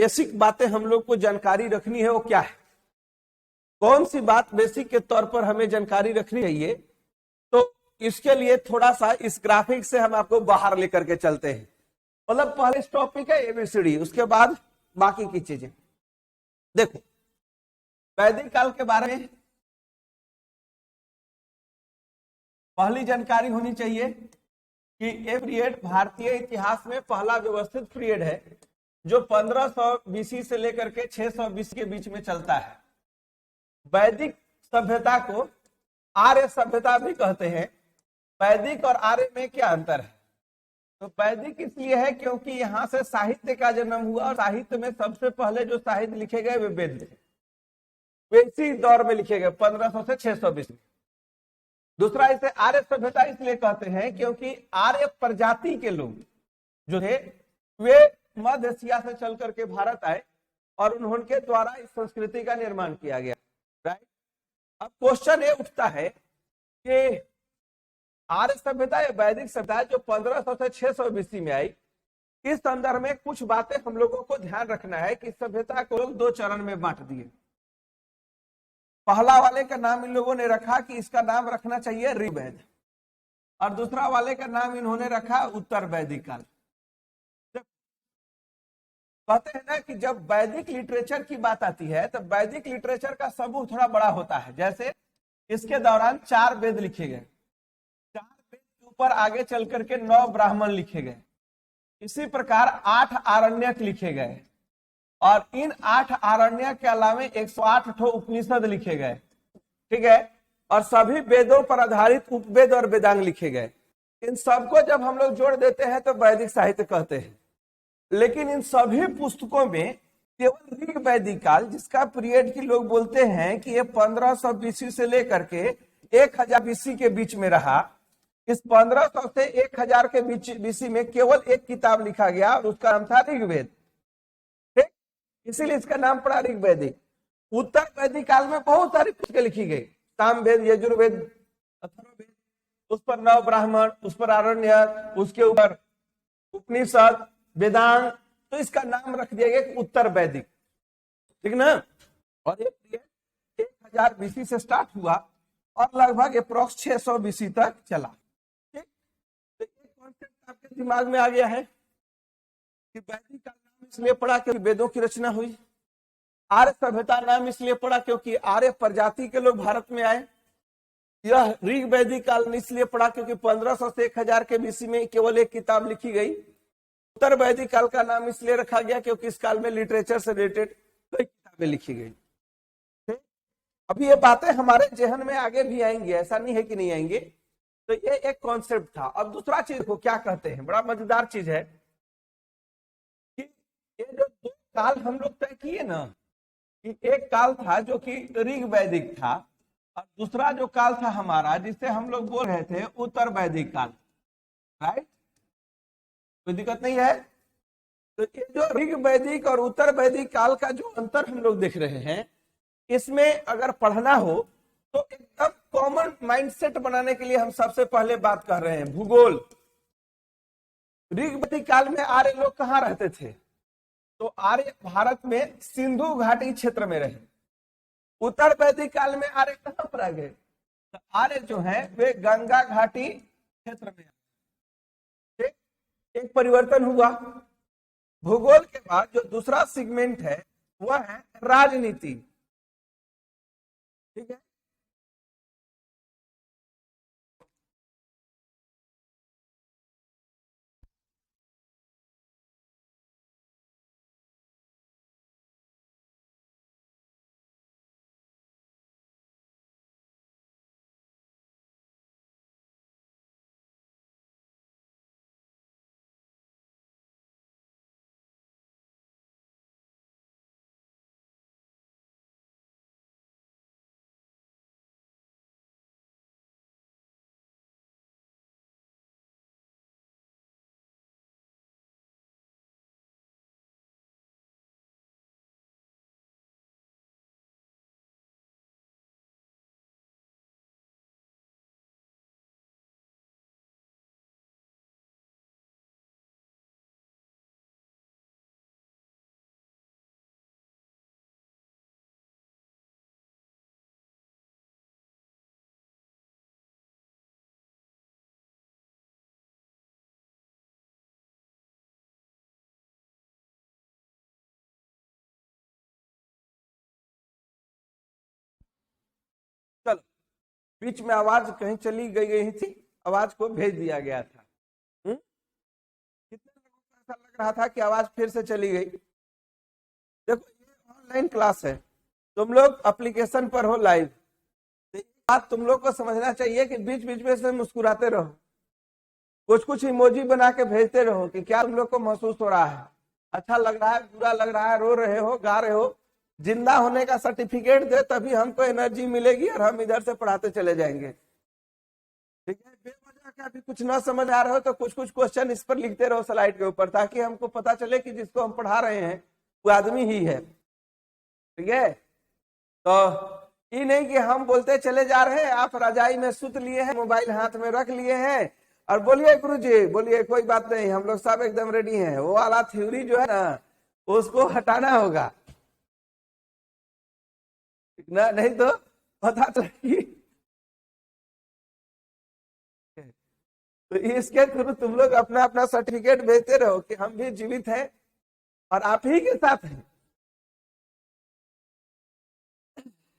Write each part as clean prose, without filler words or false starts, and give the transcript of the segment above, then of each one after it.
Basic बातें हम लोग को जानकारी रखनी है वो क्या है, कौन सी बात बेसिक के तौर पर हमें जानकारी रखनी चाहिए। तो इसके लिए थोड़ा सा इस ग्राफिक से हम आपको बाहर लेकर के चलते हैं। मतलब पहले इस टॉपिक है एबीसीडी, उसके बाद बाकी की चीजें। देखो वैदिक काल के बारे में पहली जानकारी होनी चाहिए कि ये पीरियड भारतीय इतिहास में पहला व्यवस्थित पीरियड है जो 1500 बीसी से लेकर के 600 बीसी के बीच में चलता है। वैदिक सभ्यता को आर्य सभ्यता भी कहते हैं। वैदिक और आर्य में क्या अंतर है? तो वैदिक इसलिए है क्योंकि यहां से साहित्य का जन्म हुआ और साहित्य में सबसे पहले जो साहित्य लिखे गए वे वेद थे, वे इसी दौर में लिखे गए 1500 से 600 बीसी। दूसरा, इसे आर्य सभ्यता इसलिए कहते हैं क्योंकि आर्य प्रजाति के लोग जो थे वे मध्य एशिया से चल करके भारत आए और उनके द्वारा इस संस्कृति का निर्माण किया गया। राइट। अब क्वेश्चन ये उठता है कि आर्य सभ्यता या वैदिक सभ्यता जो 1500 से 600 बीसी में आई, इस संदर्भ में कुछ बातें हम लोगों को ध्यान रखना है कि सभ्यता को लोग दो चरण में बांट दिए। पहला वाले का नाम इन लोगों ने रखा कि इसका नाम रखना चाहिए ऋग्वेद, और दूसरा वाले का नाम इन्होंने रखा उत्तर वैदिक काल। कहते हैं ना कि जब वैदिक लिटरेचर की बात आती है तो वैदिक लिटरेचर का समूह थोड़ा बड़ा होता है। जैसे इसके दौरान 4 वेद लिखे गए, 4 वेद के ऊपर आगे चल करके 9 ब्राह्मण लिखे गए, इसी प्रकार 8 आरण्यक लिखे गए, और इन 8 आरण्यक के अलावे 108 ठो उपनिषद लिखे गए। ठीक है। और सभी वेदों पर आधारित उपवेद और वेदांग लिखे गए। इन सबको जब हम लोग जोड़ देते हैं तो वैदिक साहित्य कहते हैं। लेकिन इन सभी पुस्तकों में केवल ऋग वैदिक काल, जिसका पीरियड की लोग बोलते हैं कि ये 1500 बीसी से लेकर के 1000 बीसी के बीच में रहा, इस 1500 से 1000 के बीच बीसी में केवल एक किताब लिखा गया और उसका नाम था ऋग्वेद। ठीक, इसीलिए इसका नाम पड़ा ऋग्वैदिक। उत्तर वैदिक काल में बहुत सारी पुस्तकें लिखी गई, सामवेद, यजुर्वेद, अथर्ववेद, उस पर 9 ब्राह्मण, उस पर आरण्यक, उसके ऊपर उपनिषद, वेदांग, तो इसका नाम रख दिया गया उत्तर वैदिक। ठीक ना। और ये 1000 बीसी से स्टार्ट हुआ और लगभग अप्रोक्स 600 बीसी तक चला। ठीक, तो एक कॉन्सेप्ट आपके दिमाग में आ गया है कि वैदिक का नाम इसलिए पड़ा क्योंकि वेदों की रचना हुई। आर्य सभ्यता नाम इसलिए पड़ा क्योंकि आर्य प्रजाति के लोग भारत में आए। यह ऋग वैदिक काल इसलिए पड़ा क्योंकि 1500 से 1000 के बीसी में केवल एक किताब लिखी गई। उत्तर वैदिक काल का नाम इसलिए रखा गया क्योंकि इस काल में लिटरेचर से रिलेटेड कई किताबें लिखी गई। अभी ये बातें हमारे जहन में आगे भी आएंगी, ऐसा नहीं है कि नहीं आएंगे। तो ये एक कॉन्सेप्ट था। अब दूसरा चीज को क्या कहते हैं, बड़ा मजेदार चीज है कि ये जो 2 काल हम लोग तय किए ना, कि एक काल था जो कि ऋग वैदिक था और दूसरा जो काल था हमारा जिसे हम लोग बोल रहे थे उत्तर वैदिक काल। राइट, कोई दिक्कत नहीं है। तो ये जो ऋग वैदिक और उत्तर वैदिक काल का जो अंतर हम लोग देख रहे हैं, इसमें अगर पढ़ना हो तो एकदम कॉमन माइंडसेट बनाने के लिए हम सबसे पहले बात कर रहे हैं भूगोल। ऋग वैदिक काल में आर्य लोग कहाँ रहते थे? तो आर्य भारत में सिंधु घाटी क्षेत्र में रहे। उत्तर वैदिक काल में आर्य कहां पर आ गए? तो आर्य जो है वे गंगा घाटी क्षेत्र में। एक परिवर्तन हुआ। भूगोल के बाद जो दूसरा सेगमेंट है वह है राजनीति। ठीक है। बीच में आवाज कहीं चली गई थी, आवाज को भेज दिया गया था। कितने लोगों को ऐसा लग रहा था कि आवाज फिर से चली गई? देखो ये ऑनलाइन क्लास है, तुम लोग एप्लीकेशन पर हो लाइव, तो एक बात तुम लोग को समझना चाहिए कि बीच बीच में से मुस्कुराते रहो, कुछ कुछ इमोजी बना के भेजते रहो कि क्या तुम लोग को महसूस हो रहा है, अच्छा लग रहा है, बुरा लग रहा है, रो रहे हो, गा रहे हो। जिंदा होने का सर्टिफिकेट दे तभी हमको एनर्जी मिलेगी और हम इधर से पढ़ाते चले जाएंगे। ठीक है, बेवजह का भी कुछ ना समझ आ रहा हो तो कुछ कुछ क्वेश्चन इस पर लिखते रहो स्लाइड के ऊपर, ताकि हमको पता चले कि जिसको हम पढ़ा रहे हैं वो आदमी ही है। ठीक है, तो ये नहीं कि हम बोलते चले जा रहे हैं, आप रजाई में सुत लिए हैं, मोबाइल हाथ में रख लिए हैं और बोलिए गुरु जी बोलिए, कोई बात नहीं, हम लोग सब एकदम रेडी हैं। वो वाला थ्योरी जो है ना उसको हटाना होगा ना, नहीं तो पता चलेगी। तो इसके थ्रू तुम लोग अपना अपना सर्टिफिकेट भेजते रहो कि हम भी जीवित हैं और आप ही के साथ हैं।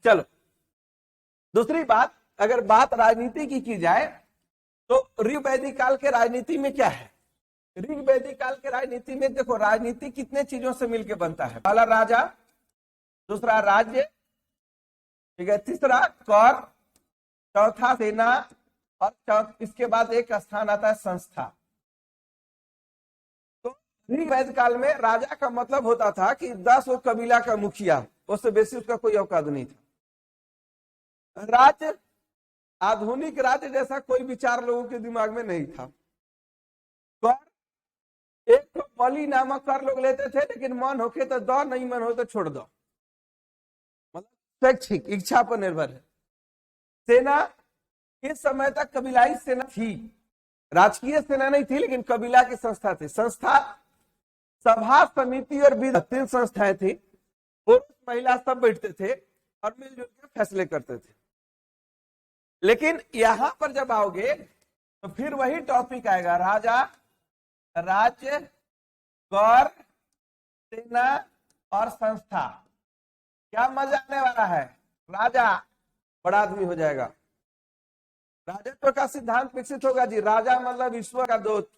चलो दूसरी बात, अगर बात राजनीति की जाए तो ऋग वैदिक काल के राजनीति में क्या है? ऋग वैदिक काल के राजनीति में देखो, राजनीति कितने चीजों से मिलकर बनता है। पहला राजा, दूसरा राज्य, ठीक है, तीसरा कर, चौथा सेना और इसके बाद एक स्थान आता है संस्था। तो ऋग वैदिक काल में राजा का मतलब होता था कि 10 वो कबीला का मुखिया, उससे बेसी उसका कोई औकात नहीं था। राज्य, आधुनिक राज्य जैसा कोई विचार लोगों के दिमाग में नहीं था। कर, एक तो बलि नामक कर लोग लेते थे, लेकिन मन होके तो दो, नहीं मन हो तो छोड़ दो, मतलब स्वैच्छिक इच्छा पर निर्भर है। सेना, इस समय तक कबीलाई सेना थी, राजकीय सेना नहीं थी, लेकिन कबीला की संस्था थी। संस्था, सभा, समिति और विधान, 3 संस्थाएं थी। पुरुष महिला सब बैठते थे और मिलजुल के फैसले करते थे। लेकिन यहां पर जब आओगे तो फिर वही टॉपिक आएगा, राजा, राज्य, कर, सेना और संस्था। क्या मजा आने वाला है? राजा बड़ा आदमी हो जाएगा, राजत्व का सिद्धांत विकसित होगा जी। राजा मतलब ईश्वर का दूत,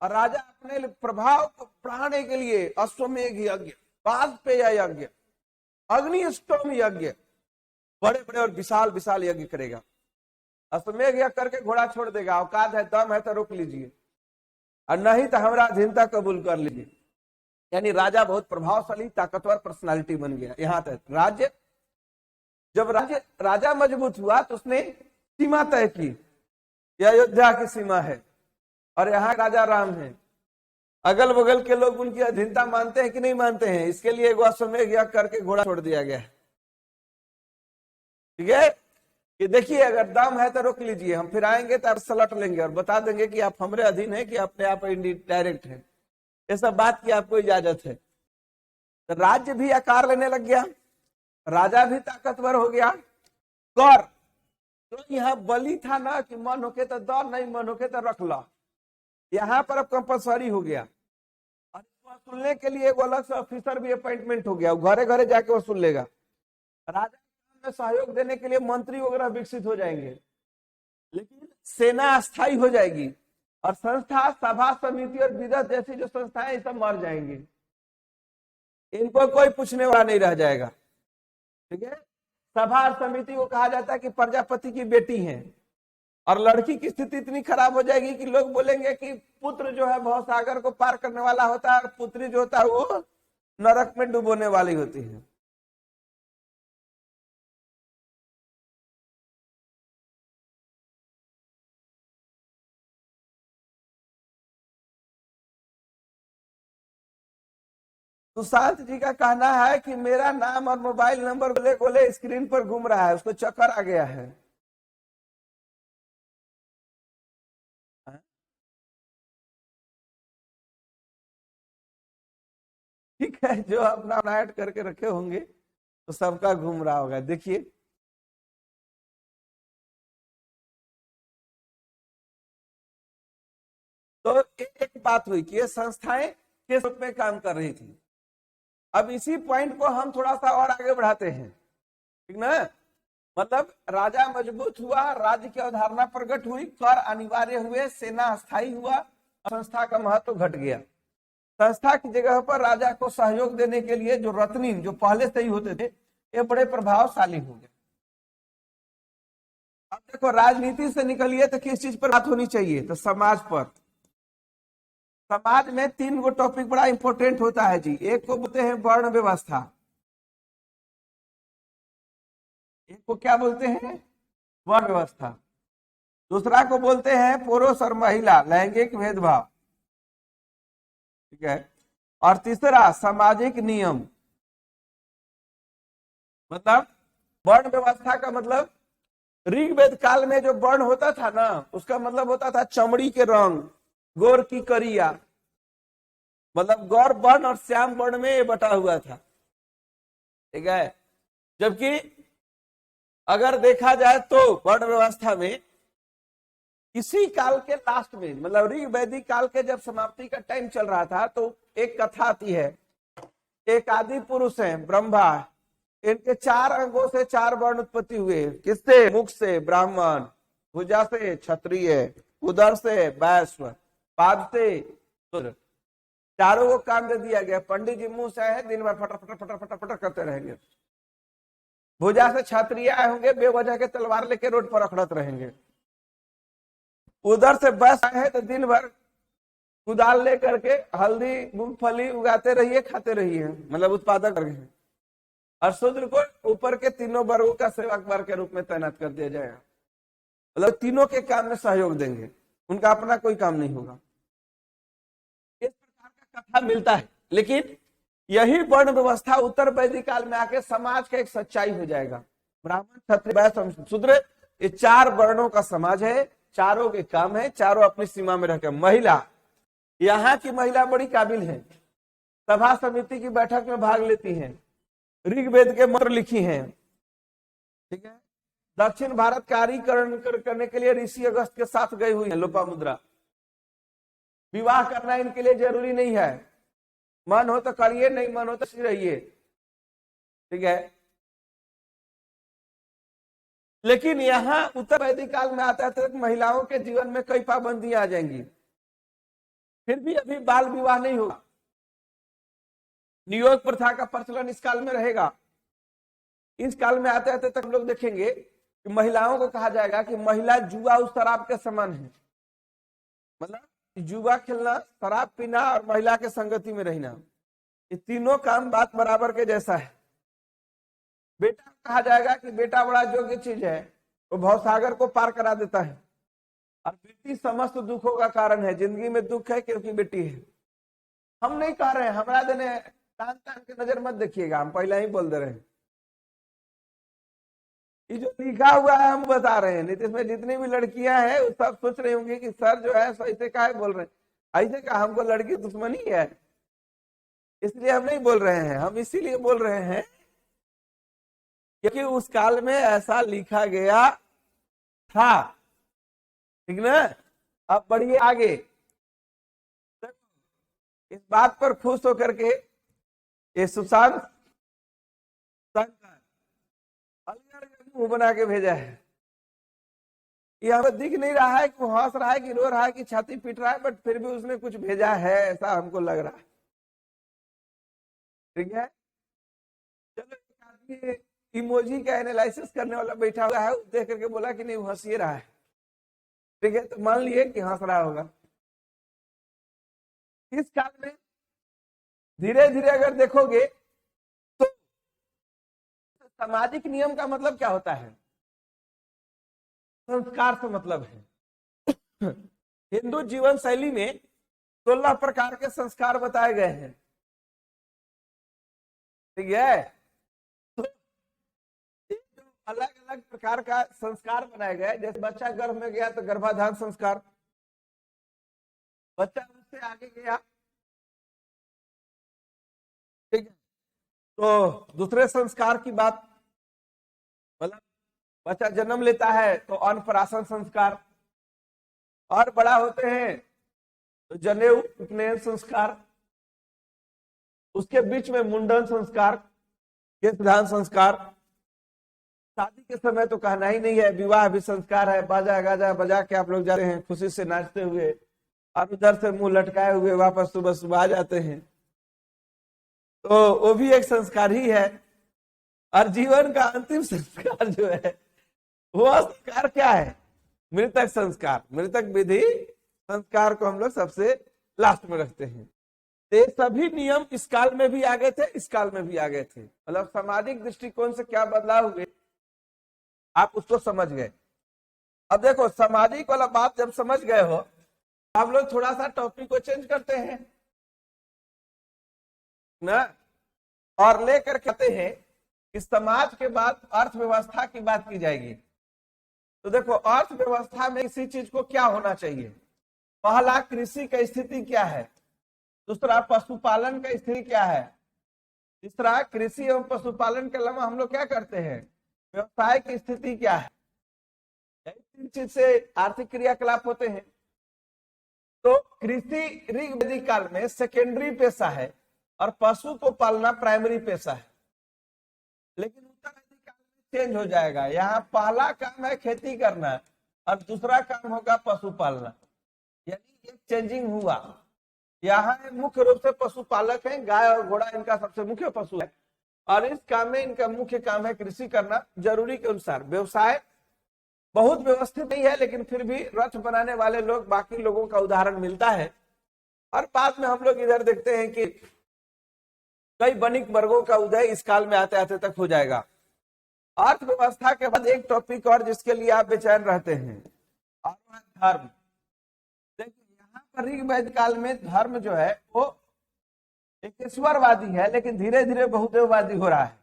और राजा अपने प्रभाव को बढ़ाने के लिए अश्वमेघ यज्ञ, वाजपेय यज्ञ, अग्निष्टोम यज्ञ, बड़े बड़े और विशाल विशाल यज्ञ करेगा। अश्वमेघ यज्ञ करके घोड़ा छोड़ देगा, औकात है, दम है तो रोक लीजिए, और नहीं तो हमारा अधीनता कबूल कर लीजिए। यानी राजा बहुत प्रभावशाली ताकतवर पर्सनालिटी बन गया। यहां तक राज्य, जब राजा मजबूत हुआ तो उसने सीमा तय की, यह अयोध्या की सीमा है और यहाँ राजा राम है। अगल बगल के लोग उनकी अधीनता मानते हैं कि नहीं मानते हैं, इसके लिए अश्वमेघ यज्ञ करके घोड़ा छोड़ दिया गया है। ठीक है, कि देखिए अगर दम है तो रोक लीजिए, हम फिर आएंगे तो सलट लेंगे और बता देंगे कि आप हमारे अधीन है कि अपने आप डायरेक्ट है। ये सब बात की आपको इजाजत है। तो राज्य भी आकार लेने लग गया, राजा भी ताकतवर हो गया। कर, तो यहाँ बलि था ना कि मन होके तो दो, नहीं मन होके तो रख लो, यहाँ पर अब कंपल्सरी हो गया। और इसको वसूलने के लिए एक अलग से ऑफिसर भी अपॉइंटमेंट हो गया, घरे घरे जाके वसूल लेगा। राजा में सहयोग देने के लिए मंत्री वगैरह विकसित हो जाएंगे, लेकिन सेना अस्थायी हो जाएगी और संस्था, सभा, समिति और विधत जैसी जो संस्थाएं सब मर जाएंगी, इनको कोई पूछने वाला नहीं रह जाएगा। ठीक है, सभा और समिति को कहा जाता है कि प्रजापति की बेटी है, और लड़की की स्थिति इतनी खराब हो जाएगी कि लोग बोलेंगे कि पुत्र जो है भवसागर को पार करने वाला होता है और पुत्री जो होता है वो नरक में डुबोने वाली होती है। सुशांत जी का कहना है कि मेरा नाम और मोबाइल नंबर बोले बोले स्क्रीन पर घूम रहा है, उसको चक्कर आ गया है। ठीक है, जो अपना ऐड करके रखे होंगे तो सबका घूम रहा होगा। देखिए तो एक बात हुई कि ये संस्थाएं किस रूप में काम कर रही थी। अब इसी पॉइंट को हम थोड़ा सा और आगे बढ़ाते हैं, ठीक ना। मतलब राजा मजबूत हुआ, राज्य की अवधारणा प्रकट हुई, कर अनिवार्य हुए, सेना अस्थायी हुआ, संस्था का महत्व घट गया। संस्था की जगह पर राजा को सहयोग देने के लिए जो रत्नीन, जो पहले से ही होते थे, ये बड़े प्रभावशाली हो गए। अब देखो, राजनीति से निकलिए तो किस चीज पर बात होनी चाहिए, तो समाज पर। समाज में 3 गो टॉपिक बड़ा इंपॉर्टेंट होता है जी। एक को बोलते हैं वर्ण व्यवस्था, एक को क्या बोलते हैं, वर्ण व्यवस्था। दूसरा को बोलते हैं पुरुष और महिला लैंगिक भेदभाव, ठीक है। और तीसरा सामाजिक नियम। मतलब वर्ण व्यवस्था का मतलब ऋग्वेद काल में जो वर्ण होता था ना, उसका मतलब होता था चमड़ी के रंग, गोर की करिया। मतलब गौर वर्ण और श्याम वर्ण में ये बटा हुआ था, ठीक है। जबकि अगर देखा जाए तो वर्ण व्यवस्था में इसी काल के लास्ट में, मतलब ऋग्वैदिक काल के जब समाप्ति का टाइम चल रहा था, तो एक कथा आती है। एक आदि पुरुष है ब्रह्मा, इनके 4 अंगों से 4 वर्ण उत्पत्ति हुए। किससे? मुख से ब्राह्मण, भुजा से क्षत्रिय, उदर से वैश्य, पाद से शूद्र। चारों को काम दे दिया गया। पंडित जी मुंह से आए, दिन भर फटर फटर फटर फटर फटर करते रहेंगे। भुजा से क्षत्रिय आए होंगे, बेवजह के तलवार लेके रोड पर अखड़त रहेंगे। उधर से वैश्य आए हैं तो दिन भर कुदाल लेकर के हल्दी मूंगफली उगाते रहिए, खाते रहिए, मतलब उत्पादक वर्ग है। और शूद्र को ऊपर के तीनों वर्गों का सेवक वर्ग के रूप में तैनात कर दिया जाएगा। मतलब तीनों के काम में सहयोग देंगे, उनका अपना कोई काम नहीं होगा। इस प्रकार का कथा मिलता है। लेकिन यही वर्ण व्यवस्था उत्तर वैदिक काल में आके समाज का एक सच्चाई हो जाएगा। ब्राह्मण, क्षत्रिय, वैश्य, शूद्र, ये 4 वर्णों का समाज है। चारों के काम है, चारों अपनी सीमा में रहकर। महिला, यहाँ की महिला बड़ी काबिल है, सभा समिति की बैठक में भाग लेती हैं, ऋग्वेद के मंत्र लिखी हैं, ठीक है। दक्षिण भारत का आर्यीकरण करने के लिए ऋषि अगस्त के साथ गई हुई है लोपामुद्रा। विवाह करना इनके लिए जरूरी नहीं है, मन हो तो करिए, नहीं मन हो तो रहिए, ठीक है। लेकिन यहाँ उत्तर वैदिक काल में आता है तो महिलाओं के जीवन में कई पाबंदियां आ जाएंगी। फिर भी अभी बाल विवाह नहीं होगा, नियोग प्रथा का प्रचलन इस काल में रहेगा। इस काल में आते आते तक लोग देखेंगे कि महिलाओं को कहा जाएगा कि महिला जुआ उस शराब के समान है। मतलब जुआ खेलना, शराब पीना और महिला के संगति में रहना, ये तीनों काम बात बराबर के जैसा है। बेटा कहा जाएगा कि बेटा बड़ा योग्य चीज है, वो भवसागर को पार करा देता है। और बेटी समस्त दुखों का कारण है, जिंदगी में दुख है क्योंकि बेटी है। हम नहीं कह रहे हैं, हमारा देने तान तान के नजर मत देखिएगा, हम पहले ही बोल दे रहे हैं। ये जो लिखा हुआ है हम बता रहे हैं, नहीं तो इसमें जितनी भी लड़कियां हैं वो सब सोच रही होंगी कि सर जो है ऐसे काहे बोल रहे हैं, ऐसे का हमको लड़की दुश्मनी है, इसलिए हम नहीं बोल रहे हैं। हम इसीलिए बोल रहे हैं क्योंकि उस काल में ऐसा लिखा गया था, ठीक ना। अब बढ़िए आगे, इस बात पर खुश होकर के ये सुशांत मुंह बना के भेजा है। ये हमें दिख नहीं रहा है कि वो हंस रहा है कि रो रहा है कि छाती पीट रहा है, बट फिर भी उसने कुछ भेजा है, ऐसा हमको लग रहा है, ठीक है। चलो, एक आदमी इमोजी का एनालिसिस करने वाला बैठा हुआ है, देख करके बोला कि नहीं वो हंस ही रहा है, ठीक है, तो मान लिए कि हंस रहा होगा। इस काल में धीरे धीरे अगर देखोगे तो सामाजिक नियम का मतलब क्या होता है? संस्कार से मतलब है। हिंदू जीवन शैली में 16 प्रकार के संस्कार बताए गए हैं, ठीक है। तो अलग अलग प्रकार का संस्कार बनाया गया है। जैसे बच्चा गर्भ में गया तो गर्भाधान संस्कार, बच्चा उससे आगे गया, ठीक है, तो दूसरे संस्कार की बात, मतलब बच्चा जन्म लेता है तो अन्नप्राशन संस्कार, और बड़ा होते हैं तो जनेऊ उपनयन संस्कार, उसके बीच में मुंडन संस्कार, केशधान संस्कार, शादी के समय तो कहना ही नहीं है, विवाह भी संस्कार है, बाजा गाजा बजा के आप लोग जाते हैं खुशी से नाचते हुए, और उधर से मुंह लटकाए हुए वापस सुबह सुबह आ जाते हैं, तो वो भी एक संस्कार ही है। और जीवन का अंतिम संस्कार जो है, वो संस्कार क्या है? मृतक संस्कार, मृतक विधि संस्कार को हम लोग सबसे लास्ट में रखते हैं। ये सभी नियम इस काल में भी आ गए थे, इस काल में भी आ गए थे, मतलब सामाजिक दृष्टिकोण से क्या बदलाव हुए आप उसको समझ गए। अब देखो, सामाजिक वाला बात जब समझ गए हो, आप लोग थोड़ा सा टॉपिक को चेंज करते हैं ना, और लेकर कहते हैं कि समाज के बाद अर्थव्यवस्था की बात की जाएगी। तो देखो, अर्थव्यवस्था में इसी चीज को क्या होना चाहिए? पहला, कृषि का स्थिति क्या है? दूसरा, पशुपालन का स्थिति क्या है? तीसरा, कृषि एवं पशुपालन के अलावा हम लोग क्या करते हैं, व्यवसाय की स्थिति क्या है? तीन चीज से आर्थिक क्रियाकलाप होते हैं। तो कृषि ऋग्वैदिक काल में सेकेंडरी पेशा है और पशु को पालना प्राइमरी पेशा है। लेकिन उत्तर वैदिक काल में चेंज हो जाएगा, यहाँ पहला काम है खेती करना और दूसरा काम होगा पशु पालना, यानी एक चेंजिंग हुआ। यहाँ मुख्य रूप से पशुपालक हैं, गाय और घोड़ा इनका सबसे मुख्य पशु है, और इस काम में इनका मुख्य काम है कृषि करना जरूरी के अनुसार। व्यवसाय बहुत व्यवस्थित नहीं है, लेकिन फिर भी रथ बनाने वाले लोग बाकी लोगों का उदाहरण मिलता है। और बाद में हम लोग इधर देखते हैं कि कई वणिक वर्गों का उदय इस काल में आते आते तक हो जाएगा। अर्थव्यवस्था के बाद एक टॉपिक और जिसके लिए आप बेचैन रहते हैं, और वह धर्म। देखिए, यहाँ पर ऋग्वेद काल में धर्म जो है वो एक ईश्वरवादी है, लेकिन धीरे धीरे बहुदेववादी हो रहा है।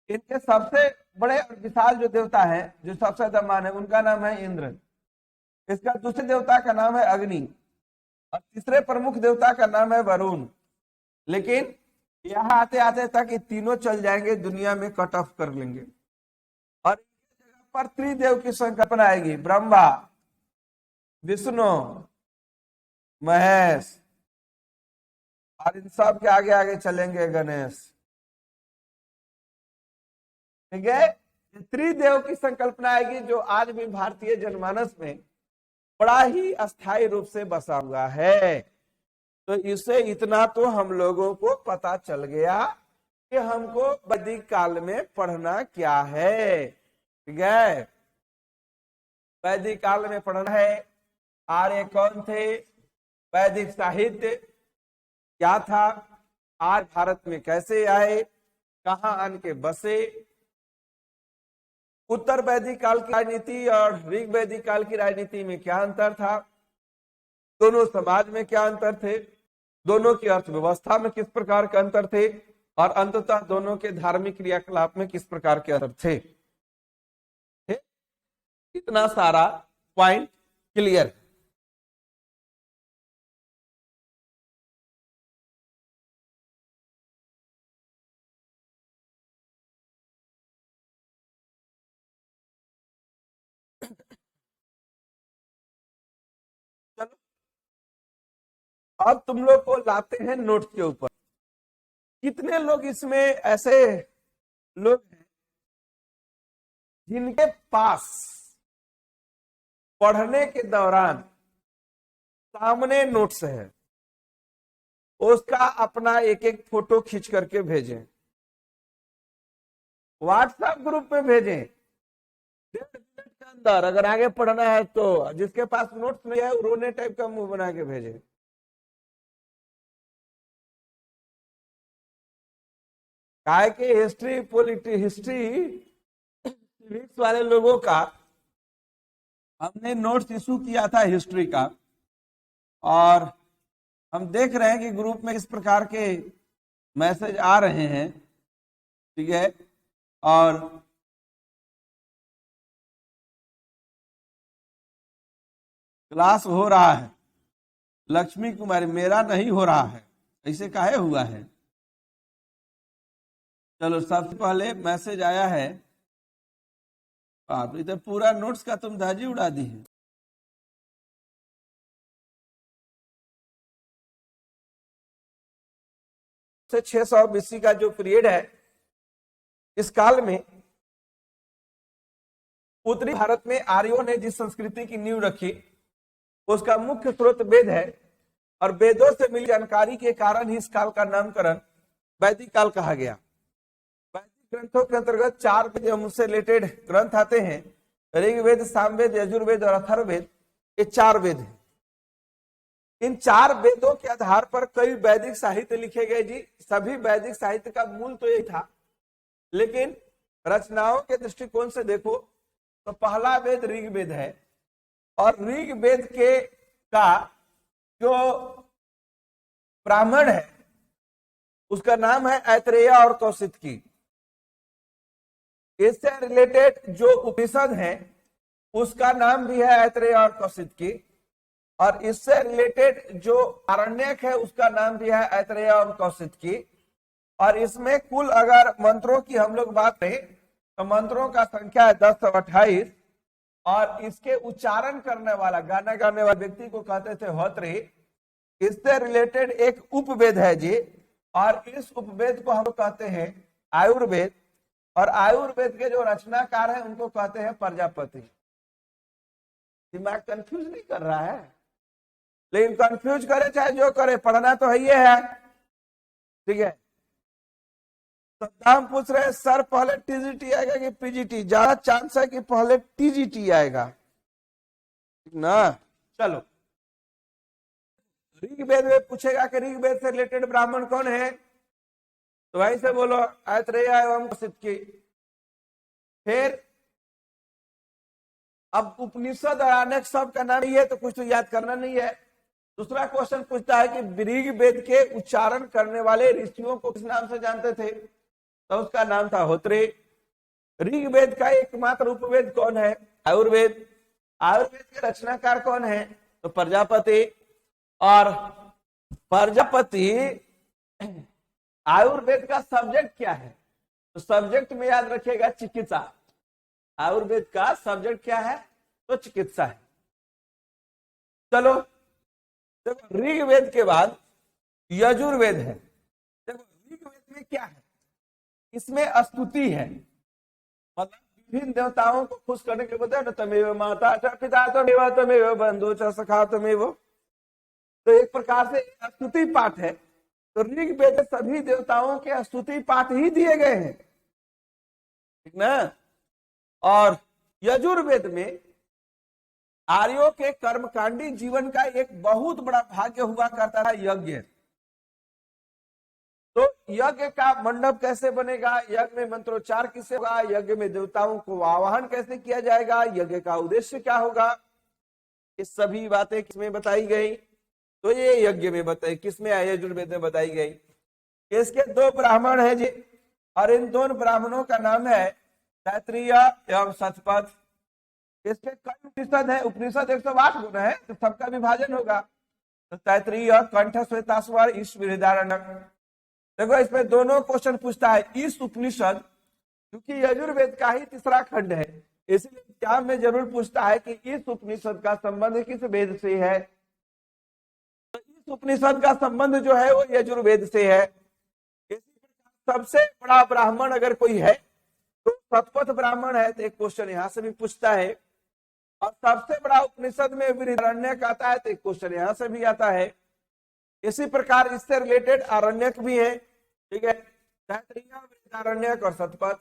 इनके सबसे बड़े और विशाल जो देवता है, जो सबसे ज्यादा मान है, उनका नाम है इंद्र। इसका दूसरे देवता का नाम है अग्नि, और तीसरे प्रमुख देवता का नाम है वरुण। लेकिन यहाँ आते आते तक ये तीनों चल जाएंगे, दुनिया में कट ऑफ कर लेंगे, और इनकी जगह पर त्रिदेव की संकल्पना आएगी, ब्रह्मा, विष्णु, महेश, और इन सब के आगे आगे चलेंगे गणेश। ठीक है, त्रिदेव की संकल्पना आएगी, जो आज भी भारतीय जनमानस में बड़ा ही अस्थायी रूप से बसा हुआ है। तो इससे इतना तो हम लोगों को पता चल गया कि हमको वैदिक काल में पढ़ना क्या है। ठीक है, वैदिक काल में पढ़ना है आर्य कौन थे, वैदिक साहित्य क्या था, आज भारत में कैसे आए, कहां आन के बसे, उत्तर वैदिक काल की राजनीति और ऋग वैदिक काल की राजनीति में क्या अंतर था, दोनों समाज में क्या अंतर थे, दोनों की अर्थव्यवस्था में किस प्रकार के अंतर थे, और अंततः दोनों के धार्मिक क्रियाकलाप में किस प्रकार के अंतर थे। इतना सारा पॉइंट क्लियर। चलो, अब तुम लोग को लाते हैं नोट के ऊपर। कितने लोग इसमें ऐसे लोग हैं जिनके पास पढ़ने के दौरान सामने नोट्स है, उसका अपना एक एक फोटो खींच करके भेजें, व्हाट्सएप ग्रुप में भेजें। 1.5 मिनट के अंदर अगर आगे पढ़ना है तो, जिसके पास नोट्स नहीं है रोने टाइप का मुंह बना के भेजे। काहे कि हिस्ट्री सिविक्स वाले लोगों का हमने नोट्स इशू किया था हिस्ट्री का, और हम देख रहे हैं कि ग्रुप में इस प्रकार के मैसेज आ रहे हैं। ठीक है, और क्लास हो रहा है, लक्ष्मी कुमारी, मेरा नहीं हो रहा है, ऐसे काहे हुआ है? चलो, सबसे पहले मैसेज आया है, आप इधर पूरा नोट्स का तुम धाजी उड़ा दी है। से 600 BC का जो पीरियड है, इस काल में उत्तरी भारत में आर्यों ने जिस संस्कृति की नींव रखी उसका मुख्य स्रोत वेद है, और वेदों से मिली जानकारी के कारण ही इस काल का नामकरण वैदिक काल कहा गया। वैदिक ग्रंथों के अंतर्गत 4 वेद एवं उससे रिलेटेड ग्रंथ आते हैं। ऋग्वेद, सामवेद, यजुर्वेद और अथर्ववेद, ये 4 वेद हैं। इन 4 वेदों के आधार पर कई वैदिक साहित्य लिखे गए जी। सभी वैदिक साहित्य का मूल तो यही था, लेकिन रचनाओं के दृष्टिकोण से देखो तो पहला वेद ऋग्वेद है, और ऋग्वेद के का जो ब्राह्मण है उसका नाम है ऐतरेय और कौशिकी। इससे रिलेटेड जो उपनिषद है उसका नाम भी है ऐतरेय और कौशिकी, और इससे रिलेटेड जो आरण्यक है उसका नाम भी है ऐतरेय और कौशिकी। और इसमें कुल अगर मंत्रों की हम लोग बात करें तो मंत्रों का संख्या है 1028, और इसके उच्चारण करने वाला, गाना गाने वाले व्यक्ति को कहते थे होत्री। इससे रिलेटेड एक उपवेद है जी, और इस उपवेद को हम लोग कहते हैं आयुर्वेद, और आयुर्वेद के जो रचनाकार हैं उनको कहते हैं प्रजापति। दिमाग कंफ्यूज नहीं कर रहा है, लेकिन कंफ्यूज करे चाहे जो करे, पढ़ना तो है। ठीक है, सद्दाम पूछ रहे हैं सर पहले टीजीटी आएगा कि पीजीटी? ज्यादा चांस है कि पहले टीजीटी आएगा ना। चलो, ऋग्वेद में पूछेगा कि ऋग्वेद से रिलेटेड ब्राह्मण कौन है, तो वहीं से बोलो ऐतरेय एवं कौशिकी। फिर अब उपनिषद और अनेक सब का नाम ही है तो कुछ तो याद करना नहीं है। दूसरा क्वेश्चन पूछता है कि ऋग्वेद के उच्चारण करने वाले ऋषियों को किस नाम से जानते थे, तो उसका नाम था होत्री। ऋग्वेद का एकमात्र उपवेद कौन है? आयुर्वेद। आयुर्वेद के रचनाकार कौन है? तो प्रजापति। और प्रजापति, आयुर्वेद का सब्जेक्ट क्या है? तो सब्जेक्ट में याद रखिएगा चिकित्सा। आयुर्वेद का सब्जेक्ट क्या है? तो चिकित्सा है। चलो, देखो ऋग्वेद के बाद यजुर्वेद है। देखो ऋग्वेद में क्या है? इसमें स्तुति है, मतलब विभिन्न देवताओं को खुश करने के लिए बोलते हैं ना, तमेव माता च पिता तमेव तमेव बंधु च सखा तमेव। तो एक प्रकार से स्तुति पाठ है। तो ऋग्वेद में सभी देवताओं के स्तुति पाठ ही दिए गए हैं, ठीक ना। और यजुर्वेद में आर्यों के कर्मकांडी जीवन का एक बहुत बड़ा भाग्य हुआ करता था, यज्ञ। तो यज्ञ का मंडप कैसे बनेगा, यज्ञ में मंत्रोच्चार किससे होगा, यज्ञ में देवताओं को आवाहन कैसे किया जाएगा, यज्ञ का उद्देश्य क्या होगा, ये सभी बातें किसमें बताई गई? तो ये यज्ञ में बताई, किसमें? यजुर्वेद में बताई गई। इसके 2 ब्राह्मण हैं जी, और इन दोनों ब्राह्मणों का नाम है तैत्तिरीय एवं शतपथ। इसके कई उपनिषद है, उपनिषद 108 गुण है, तो सबका विभाजन होगा। तो तैत्तिरीय, कंठ, श्वेताश्वर, ईश्वरधारणक। देखो इसमें दोनों क्वेश्चन पूछता है। इस उपनिषद, क्योंकि यजुर्वेद का ही तीसरा खंड है, इसलिए एग्जाम में जरूर पूछता है कि इस उपनिषद का संबंध किस वेद से है। तो इस उपनिषद का संबंध जो है वो यजुर्वेद से है। इसी प्रकार सबसे बड़ा ब्राह्मण अगर कोई है तो शतपथ ब्राह्मण है, तो एक क्वेश्चन यहाँ से भी पूछता है। और सबसे बड़ा उपनिषद में बृहदारण्यक आता है, तो एक क्वेश्चन यहाँ से भी आता है। इसी प्रकार इससे रिलेटेड आरण्यक भी है, ठीक है, तैत्तिरीय, बृहदारण्यक और शतपथ।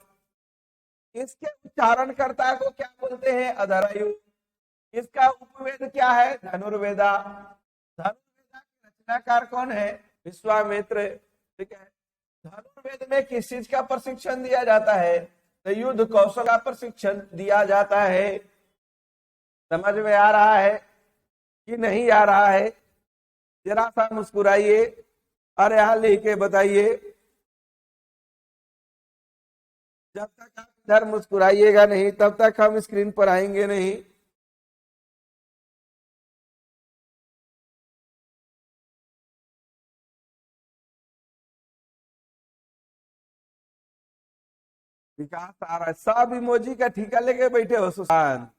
इसके उच्चारणकर्ता को क्या बोलते हैं? अधरायु। इसका उपवेद क्या है? धनुर्वेदा। धनुर्वेदा के रचनाकार कौन है? विश्वामित्र, ठीक है। धनुर्वेद में किस चीज का प्रशिक्षण दिया जाता है? तो युद्ध कौशल का प्रशिक्षण दिया जाता है। समझ में आ रहा है कि नहीं आ रहा है? जरा सा मुस्कुराइए और यहां लिख के बताइए। जब तक आप इधर मुस्कुराइएगा नहीं तब तक हम स्क्रीन पर आएंगे नहीं। विकास आ रहा है, सब इमोजी का ठीका लेके बैठे हो सुशांत।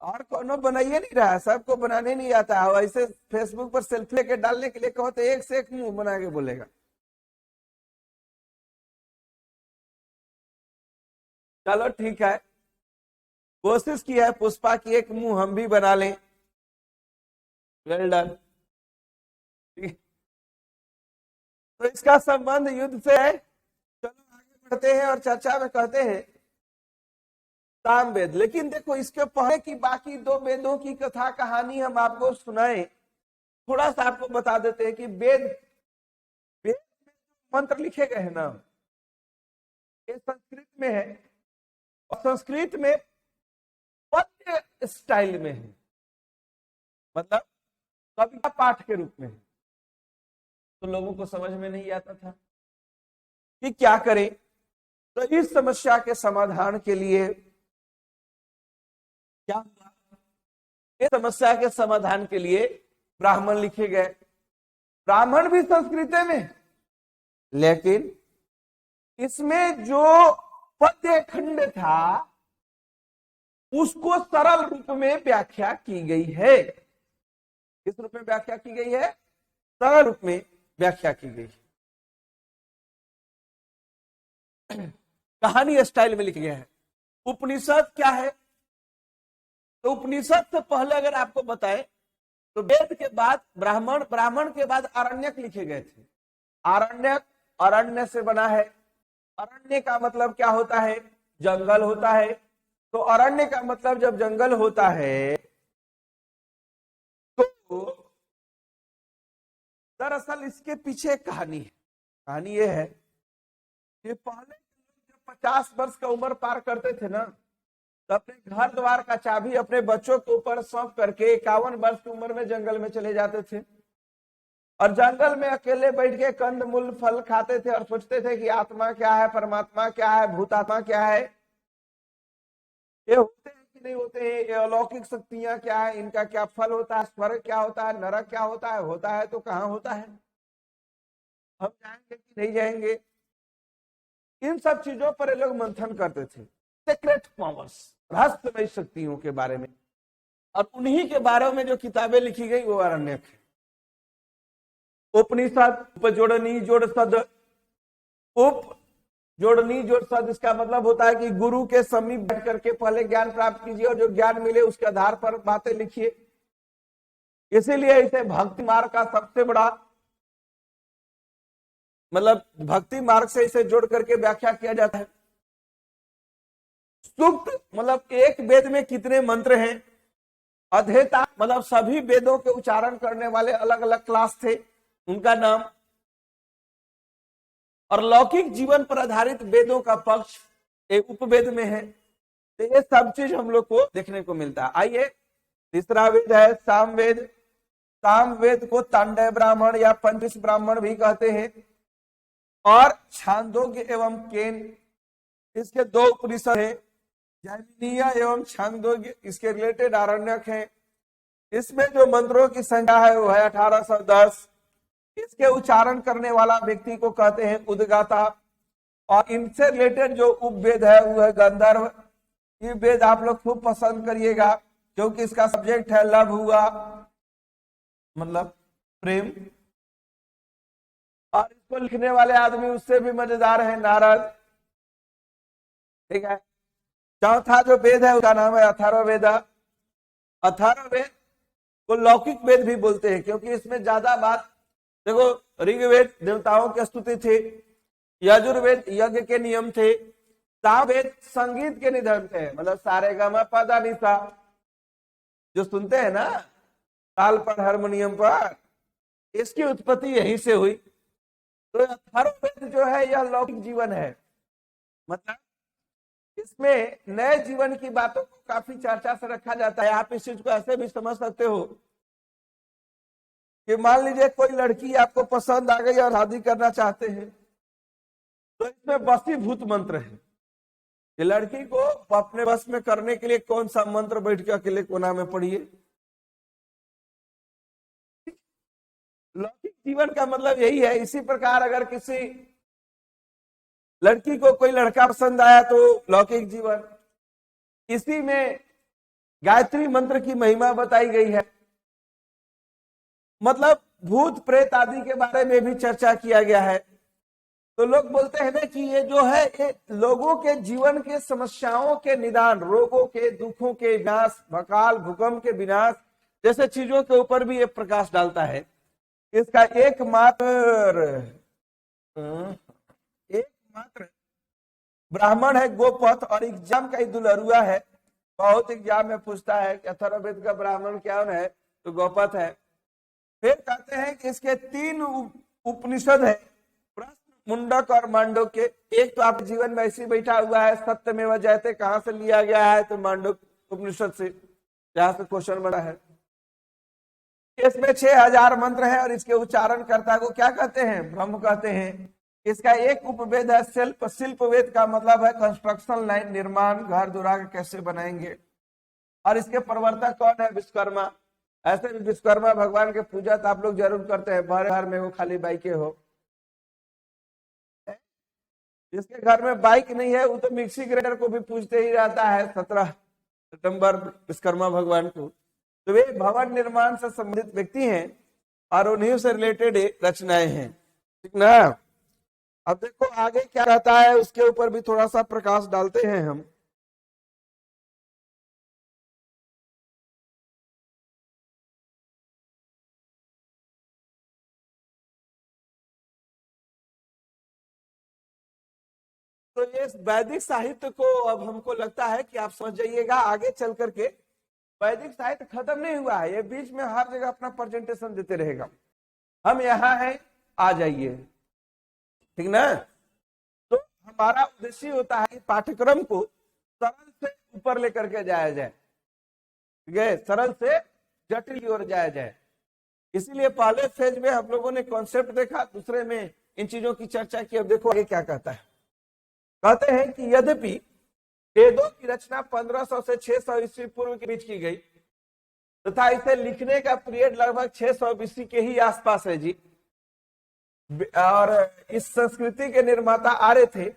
और कोनो बनाइए नहीं रहा, सबको बनाने नहीं आता है। ऐसे फेसबुक पर सेल्फी लेके डालने के लिए कहो तो एक से एक मुंह बना के बोलेगा। चलो ठीक है, कोशिश की है पुष्पा की एक मुंह हम भी बना लें। Well done. तो इसका संबंध युद्ध से है। चलो आगे बढ़ते हैं और चर्चा में कहते हैं सामवेद। लेकिन देखो इसके पहले की बाकी दो वेदों की कथा कहानी हम आपको सुनाए, थोड़ा सा आपको बता देते हैं कि वेद वेद में जो मंत्र लिखे गए हैं ना, ये संस्कृत में है और संस्कृत में पद्य स्टाइल में है, मतलब कविता पाठ के रूप में है। तो लोगों को समझ में नहीं आता था कि क्या करें। तो इस समस्या के समाधान के लिए क्या हुआ, इस समस्या के समाधान के लिए ब्राह्मण लिखे गए। ब्राह्मण भी संस्कृत में, लेकिन इसमें जो पद्य खंड था उसको सरल रूप में व्याख्या की गई है। किस रूप में व्याख्या की गई है? सरल रूप में व्याख्या की गई। कहानी स्टाइल में लिख गया है। उपनिषद क्या है? तो उपनिषद से पहले अगर आपको बताए तो वेद के बाद ब्राह्मण, ब्राह्मण के बाद आरण्यक लिखे गए थे। आरण्यक अरण्य से बना है। अरण्य का मतलब क्या होता है? जंगल होता है। तो अरण्य का मतलब जब जंगल होता है तो दरअसल इसके पीछे एक कहानी है। कहानी ये है कि पहले जब 50 वर्ष का उम्र पार करते थे ना, तो अपने घर द्वार का चाबी अपने बच्चों के ऊपर सौंप करके 51 वर्ष की उम्र में जंगल में चले जाते थे और जंगल में अकेले बैठ के कंद मूल फल खाते थे और सोचते थे कि आत्मा क्या है, परमात्मा क्या है, भूतात्मा क्या है, ये होते हैं कि नहीं होते हैं, ये अलौकिक शक्तियां क्या है, इनका क्या फल होता है, स्वर्ग क्या होता है, नरक क्या होता है तो कहाँ होता है, हम जाएंगे कि नहीं जाएंगे। इन सब चीजों पर ये लोग मंथन करते थे। सीक्रेट पावर्स, रहस्यमय शक्तियों के बारे में, और उन्हीं के बारे में जो किताबें लिखी गई वो आरण्यक है। उपनिषद, उपजोड़नी जोड़ सद, उप जोड़नी जोड़ सद, इसका मतलब होता है कि गुरु के समीप बैठ करके पहले ज्ञान प्राप्त कीजिए और जो ज्ञान मिले उसके आधार पर बातें लिखिए। इसीलिए इसे भक्ति मार्ग का सबसे बड़ा, मतलब भक्ति मार्ग से इसे जोड़ करके व्याख्या किया जाता है। सूक्त मतलब एक वेद में कितने मंत्र हैं। अध्येता मतलब सभी वेदों के उच्चारण करने वाले अलग अलग क्लास थे, उनका नाम। और लौकिक जीवन पर आधारित वेदों का पक्ष एक उपवेद में है। तो ये सब चीज हम लोग को देखने को मिलता है। आइए तीसरा वेद है सामवेद। सामवेद को तांडव ब्राह्मण या पंचदश ब्राह्मण भी कहते हैं। और छांदोग्य एवं केन, इसके दो उपनिषद है, जैमिनीय एवं छांदोग्य, इसके रिलेटेड आरण्यक है। इसमें जो मंत्रों की संख्या है वो है 1810। इसके उच्चारण करने वाला व्यक्ति को कहते हैं उद्गाता। और इनसे रिलेटेड जो उपवेद है वो है गंधर्व। ये वेद आप लोग खूब पसंद करिएगा क्योंकि इसका सब्जेक्ट है लव हुआ, मतलब प्रेम। और इसको लिखने वाले आदमी उससे भी मजेदार है, नारद। ठीक है। चौथा जो वेद है उसका नाम है अथर्ववेद। अथर्ववेद को लौकिक वेद भी बोलते हैं क्योंकि इसमें ज्यादा बात, देखो ऋग्वेद देवताओं की स्तुति थी, यजुर्वेद यज्ञ के नियम थे, सामवेद संगीत के निधन थे, मतलब सारे गा पा नी सा जो सुनते हैं ना ताल पर, हारमोनियम पर, इसकी उत्पत्ति यहीं से हुई। तो अथर्ववेद जो है यह लौकिक जीवन है, मतलब इसमें नए जीवन की बातों को काफी चर्चा से रखा जाता है। आप इस चीज को ऐसे भी समझ सकते हो कि मान लीजिए कोई लड़की आपको पसंद आ गई और शादी करना चाहते हैं, तो इसमें वशीभूत मंत्र है कि लड़की को अपने बस में करने के लिए कौन सा मंत्र बैठ के अकेले कोना में पढ़िए। लौकिक जीवन का मतलब यही है। इसी प्रकार अगर किसी लड़की को कोई लड़का पसंद आया तो लौकिक जीवन। इसी में गायत्री मंत्र की महिमा बताई गई है, मतलब भूत प्रेत आदि के बारे में भी चर्चा किया गया है। तो लोग बोलते हैं ना कि ये जो है ये लोगों के जीवन के समस्याओं के निदान, रोगों के, दुखों के विनाश, अकाल भूकंप के विनाश जैसे चीजों के ऊपर भी ये प्रकाश डालता है। इसका एकमात्र ब्राह्मण है गोपथ, और एग्जाम का ही दुलरुआ है। बहुत एग्जाम में पूछता है कि अथर्ववेद का ब्राह्मण क्या है, तो गोपथ है। फिर कहते हैं कि इसके 3 उपनिषद है, प्रश्न, मुंडक और मांडुक्य। एक तो आपके जीवन में ऐसे बैठा हुआ है, सत्यमेव जयते कहां से लिया गया है, तो मांडुक्य उपनिषद से, जहां से क्वेश्चन बना है। इसमें 6000 मंत्र है, और इसके उच्चारणकर्ता को क्या कहते हैं, ब्रह्म कहते हैं। इसका एक उपवेद है शिल्प। शिल्प वेद का मतलब है कंस्ट्रक्शन लाइन, निर्माण, घर दुराग कैसे बनाएंगे। और इसके प्रवर्तक कौन है, विश्वकर्मा। ऐसे भी विश्वकर्मा भगवान के पूजा तो आप लोग जरूर करते हैं, भरे घर में वो खाली बाइके हो। जिसके घर में बाइक नहीं है वो तो मिक्सी ग्राइंडर को भी पूजते ही रहता है 17 सितंबर विश्वकर्मा भगवान को। तो वे भवन निर्माण से संबंधित व्यक्ति हैं, और उन्हीं से रिलेटेड रचनाएं हैं, ठीक ना। अब देखो आगे क्या रहता है, उसके ऊपर भी थोड़ा सा प्रकाश डालते हैं हम। तो ये वैदिक साहित्य को अब हमको लगता है कि आप समझ जाइएगा, आगे चल करके वैदिक साहित्य खत्म नहीं हुआ है, ये बीच में हर जगह अपना प्रेजेंटेशन देते रहेगा। हम यहाँ हैं, आ जाइए, ठीक ना। तो हमारा उद्देश्य होता है कि पाठ्यक्रम को सरल से ऊपर लेकर के जाया जाए, ठीक है, सरल से जटिल की ओर जाया जाए। इसीलिए पहले फेज में हम लोगों ने कॉन्सेप्ट देखा, दूसरे में इन चीजों की चर्चा की। अब देखो आगे क्या कहता है। कहते हैं कि यद्यपि वेदों की रचना 1500 से 600 ईस्वी पूर्व के बीच की गई, तथा इसे लिखने का पीरियड लगभग 600 बीसी के ही आसपास है जी। और इस संस्कृति के निर्माता आर्य थे,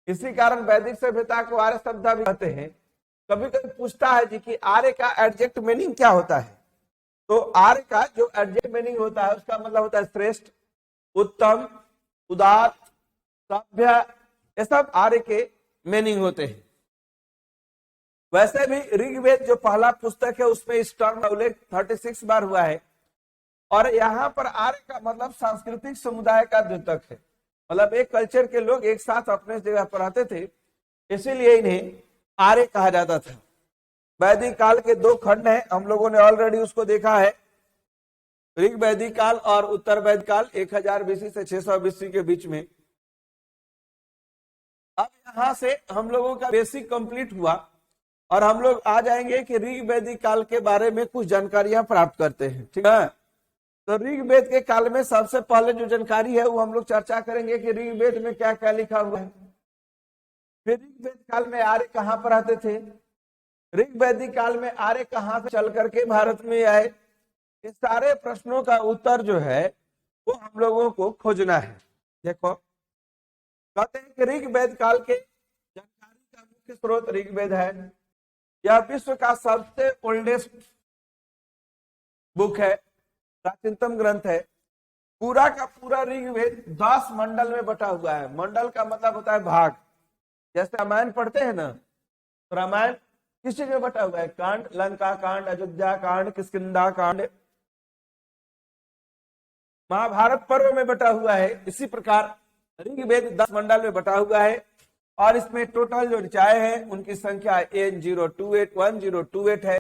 इसी कारण वैदिक सभ्यता को आर्य सभ्यता भी कहते हैं। कभी कभी पूछता है जी कि आर्य का एडजेक्ट मीनिंग क्या होता है। तो आर्य का जो एडजेक्ट मीनिंग होता है उसका मतलब होता है श्रेष्ठ, उत्तम, उदार, सभ्य, ये सब आर्य के मीनिंग होते हैं। वैसे भी ऋग्वेद जो पहला पुस्तक है उसमें इस टर्म का उल्लेख 36 बार हुआ है, और यहाँ पर आर्य का मतलब सांस्कृतिक समुदाय का द्योतक है, मतलब एक कल्चर के लोग एक साथ अपने जगह पर रहते थे, इसीलिए इन्हें आर्य कहा जाता था। वैदिक काल के 2 खंड हैं, हम लोगों ने ऑलरेडी उसको देखा है, ऋग वैदिक काल और उत्तर वैदिक काल, 1000 बीसी से 600 बीसी के बीच में। अब यहां से हम लोगों का बेसिक कंप्लीट हुआ, और हम लोग आ जाएंगे कि ऋग वैदिक काल के बारे में कुछ जानकारियां प्राप्त करते हैं, ठीक है। तो ऋग्वेद के काल में सबसे पहले जो जानकारी है वो हम लोग चर्चा करेंगे कि ऋग्वेद में क्या क्या लिखा हुआ है। फिर ऋग्वेद काल में आर्य कहां पर आते थे, ऋग्वैदिक काल में आर्य कहां से चल करके भारत में आए। इस सारे प्रश्नों का उत्तर जो है वो हम लोगों को खोजना है। देखो कहते हैं कि ऋग्वेद काल के जानकारी का मुख्य स्रोत ऋग्वेद है। यह विश्व का सबसे ओल्डेस्ट बुक है, प्राचीनतम ग्रंथ है। पूरा का पूरा ऋग्वेद 10 मंडल में बटा हुआ है। मंडल का मतलब होता है भाग। जैसे रामायण पढ़ते हैं ना, तो रामायण किस चीज में बटा हुआ है, कांड, लंका कांड, अयोध्या कांड, किष्किंधा कांड। महाभारत पर्व में बटा हुआ है। इसी प्रकार ऋग्वेद 10 मंडल में बटा हुआ है, और इसमें टोटल जो ऋचाएं हैं उनकी संख्या N028 है।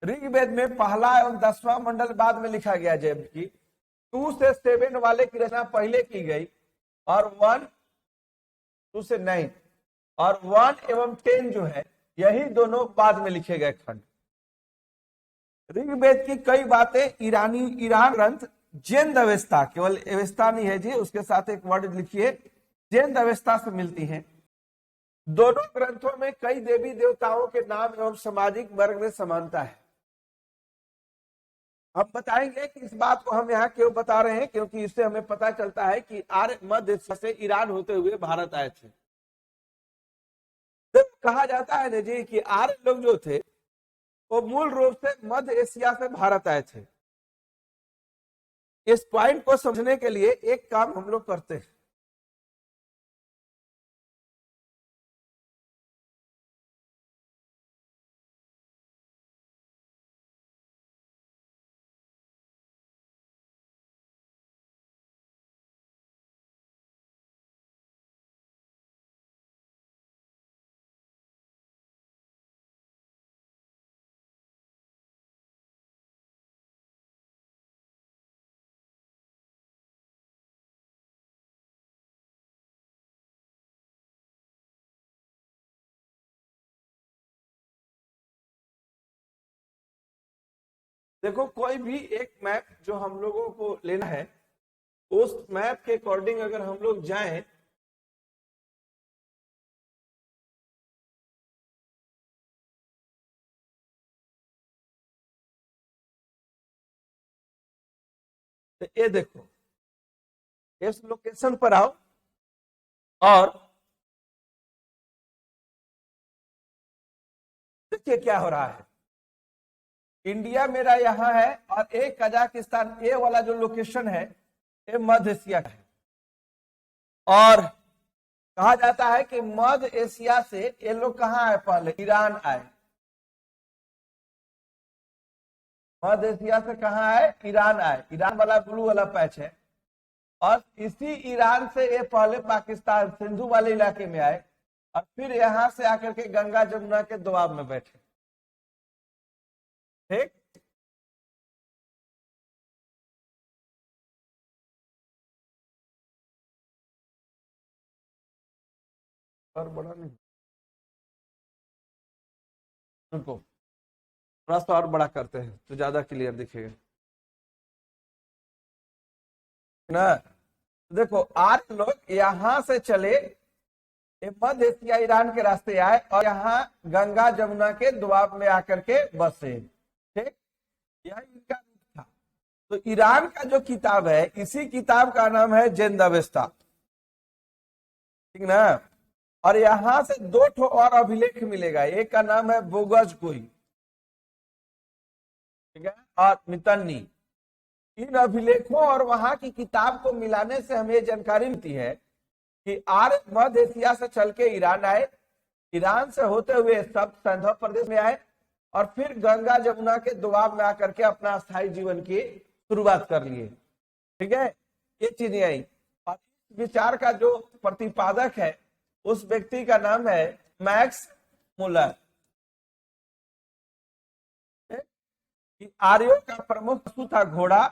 ऋग्वेद में पहला एवं 10वां मंडल बाद में लिखा गया, जबकि 2 से 7 वाले की रचना पहले की गई, और 2 से 9 और 1 एवं 10 जो है यही दोनों बाद में लिखे गए खंड। ऋग्वेद की कई बातें ईरान ग्रंथ जैन अवस्था, केवल अवस्था नहीं है जी, उसके साथ एक वर्ड लिखिए, जैन अवस्था से मिलती हैं। दोनों ग्रंथों में कई देवी देवताओं के नाम एवं सामाजिक वर्ग में समानता है। हम बताएंगे कि इस बात को हम यहाँ क्यों बता रहे हैं, क्योंकि इससे हमें पता चलता है कि आर्य मध्य एशिया से ईरान होते हुए भारत आए थे। तो कहा जाता है ना जी कि आर्य लोग जो थे वो मूल रूप से मध्य एशिया से भारत आए थे। इस पॉइंट को समझने के लिए एक काम हम लोग करते हैं। देखो कोई भी एक मैप जो हम लोगों को लेना है, उस मैप के अकॉर्डिंग अगर हम लोग जाएं तो ये देखो, इस लोकेशन पर आओ और देखिए क्या हो रहा है। इंडिया मेरा यहाँ है और एक कजाकिस्तान, ये वाला जो लोकेशन है ये मध्य एशिया का है। और कहा जाता है कि मध्य एशिया से ये लोग कहाँ आए, पहले ईरान आए। मध्य एशिया से कहाँ आए, ईरान आए। ईरान वाला ब्लू वाला पैच है। और इसी ईरान से ये पहले पाकिस्तान सिंधु वाले इलाके में आए और फिर यहां से आकर के गंगा जमुना के दोआब में बैठे। ठीक, और बड़ा नहीं, उनको थोड़ा सा और बड़ा करते हैं तो ज्यादा क्लियर दिखेगा ना। देखो आर्य लोग यहां से चले, मध्य एशिया ईरान के रास्ते आए और यहाँ गंगा जमुना के दोआब में आकर के बसे। ठीक, यह इनका रूट था। तो ईरान का जो किताब है, इसी किताब का नाम है जिंद अवेस्ता, ठीक ना। और यहां से दो ठो और अभिलेख मिलेगा, एक का नाम है बोगज कोई, ठीक है, और मितन्नी। इन अभिलेखों और वहां की किताब को मिलाने से हमें जानकारी मिलती है कि आर्य मध्य एशिया से चल के ईरान आए, ईरान से होते हुए सब सिंधु प्रदेश में आए और फिर गंगा जमुना के दोआब में आकर के अपना स्थायी जीवन की शुरुआत कर लिए। ठीक है, ये चीजें आई। और इस विचार का जो प्रतिपादक है उस व्यक्ति का नाम है मैक्स मुलर। आर्यों का प्रमुख पशु था घोड़ा